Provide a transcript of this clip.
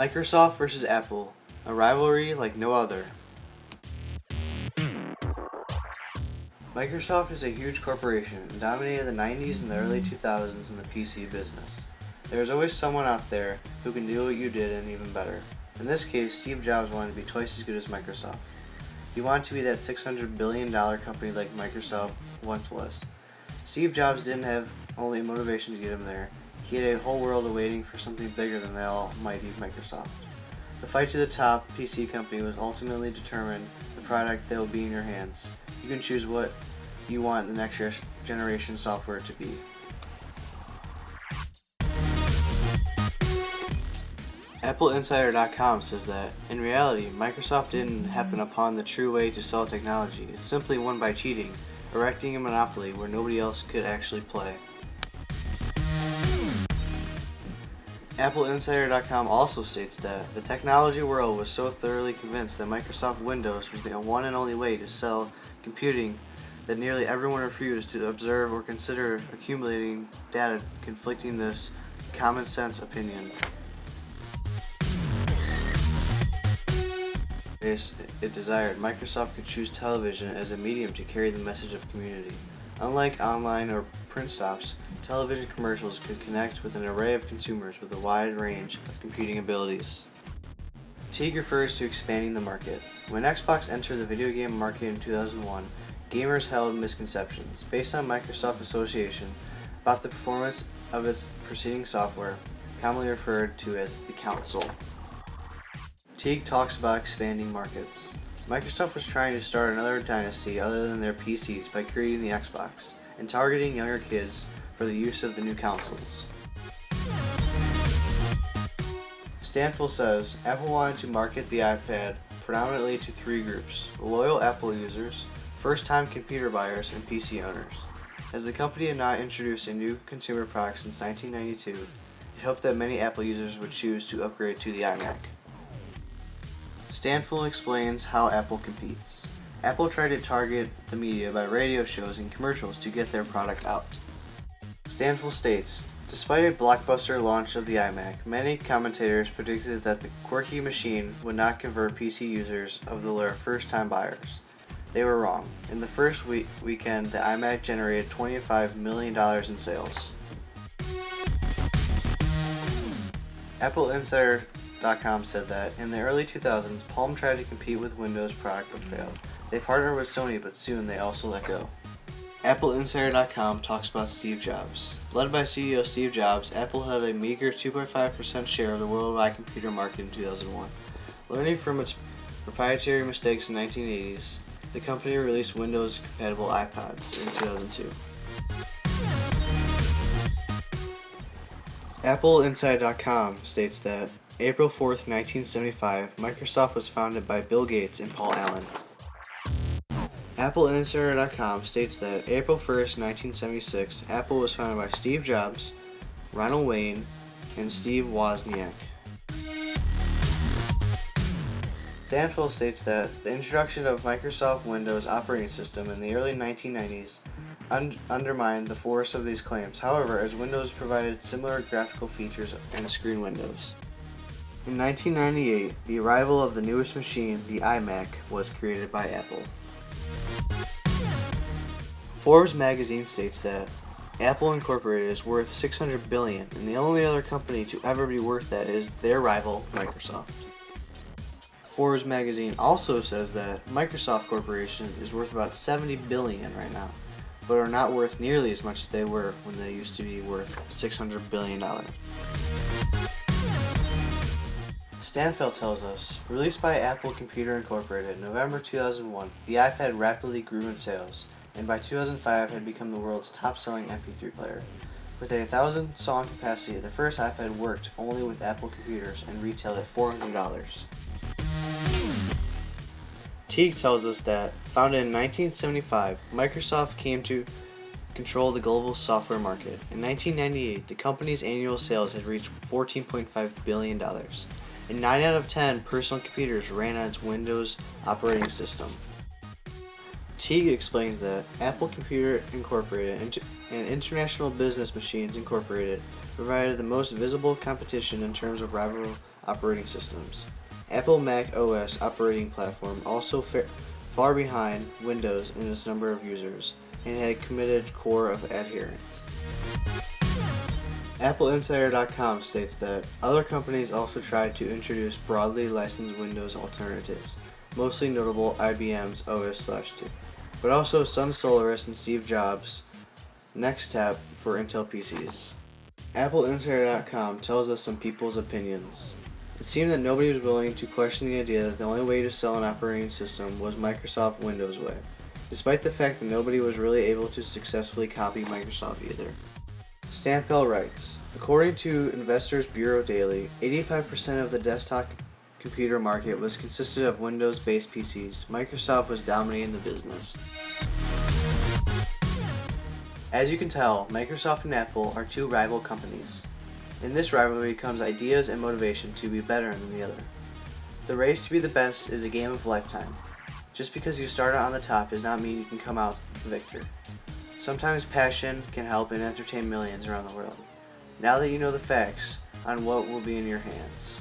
Microsoft versus Apple, a rivalry like no other. Microsoft is a huge corporation and dominated the 90s and the early 2000s in the PC business. There is always someone out there who can do what you did and even better. In this case, Steve Jobs wanted to be twice as good as Microsoft. He wanted to be that $600 billion company like Microsoft once was. Steve Jobs didn't have only motivation to get him there. He had a whole world awaiting for something bigger than the almighty Microsoft. The fight to the top PC company was ultimately determined the product that will be in your hands. You can choose what you want the next generation software to be. AppleInsider.com says that, in reality, Microsoft didn't happen upon the true way to sell technology. It simply won by cheating, erecting a monopoly where nobody else could actually play. AppleInsider.com also states that the technology world was so thoroughly convinced that Microsoft Windows was the one and only way to sell computing that nearly everyone refused to observe or consider accumulating data conflicting this common sense opinion. It desired, Microsoft could choose television as a medium to carry the message of community. Unlike online or print stops, television commercials could connect with an array of consumers with a wide range of computing abilities. Teague refers to expanding the market. When Xbox entered the video game market in 2001, gamers held misconceptions, based on Microsoft association, about the performance of its preceding software, commonly referred to as the console. Teague talks about expanding markets. Microsoft was trying to start another dynasty other than their PCs by creating the Xbox and targeting younger kids for the use of the new consoles. Stanfield says Apple wanted to market the iPad predominantly to three groups: loyal Apple users, first-time computer buyers, and PC owners. As the company had not introduced a new consumer product since 1992, it hoped that many Apple users would choose to upgrade to the iMac. Stanfield explains how Apple competes. Apple tried to target the media by radio shows and commercials to get their product out. Stanfield states, despite a blockbuster launch of the iMac, many commentators predicted that the quirky machine would not convert PC users of the first-time buyers. They were wrong. In the first weekend, the iMac generated $25 million in sales. AppleInsider.com said that in the early 2000s, Palm tried to compete with Windows product but failed. They partnered with Sony, but soon they also let go. AppleInsider.com talks about Steve Jobs. Led by CEO Steve Jobs, Apple had a meager 2.5% share of the worldwide computer market in 2001. Learning from its proprietary mistakes in the 1980s, the company released Windows-compatible iPods in 2002. AppleInsider.com states that April 4th, 1975, Microsoft was founded by Bill Gates and Paul Allen. AppleInsider.com states that April 1st, 1976, Apple was founded by Steve Jobs, Ronald Wayne, and Steve Wozniak. Stanfield states that the introduction of Microsoft Windows operating system in the early 1990s undermined the force of these claims. However, as Windows provided similar graphical features and screen windows. In 1998, the arrival of the newest machine, the iMac, was created by Apple. Forbes magazine states that Apple Incorporated is worth $600 billion, and the only other company to ever be worth that is their rival, Microsoft. Forbes magazine also says that Microsoft Corporation is worth about $70 billion right now, but are not worth nearly as much as they were when they used to be worth $600 billion. Stanfield tells us, released by Apple Computer Incorporated in November 2001, the iPad rapidly grew in sales, and by 2005 had become the world's top-selling MP3 player. With a 1,000-song capacity, the first iPad worked only with Apple computers and retailed at $400. Teague tells us that, founded in 1975, Microsoft came to control the global software market. In 1998, the company's annual sales had reached $14.5 billion, and 9 out of 10 personal computers ran on its Windows operating system. Teague explains that Apple Computer Incorporated and International Business Machines Incorporated provided the most visible competition in terms of operating systems. Apple Mac OS operating platform also far behind Windows in its number of users and had committed core of adherence. AppleInsider.com states that other companies also tried to introduce broadly licensed Windows alternatives, mostly notable IBM's OS/2, but also Sun Solaris and Steve Jobs' NextTap for Intel PCs. AppleInsider.com tells us some people's opinions. It seemed that nobody was willing to question the idea that the only way to sell an operating system was Microsoft Windows way, despite the fact that nobody was really able to successfully copy Microsoft either. Stanfel writes, according to Investors Bureau Daily, 85% of the desktop computer market was consisted of Windows-based PCs. Microsoft was dominating the business. As you can tell, Microsoft and Apple are two rival companies. In this rivalry comes ideas and motivation to be better than the other. The race to be the best is a game of lifetime. Just because you start out on the top does not mean you can come out the victor. Sometimes passion can help and entertain millions around the world. Now that you know the facts on what will be in your hands.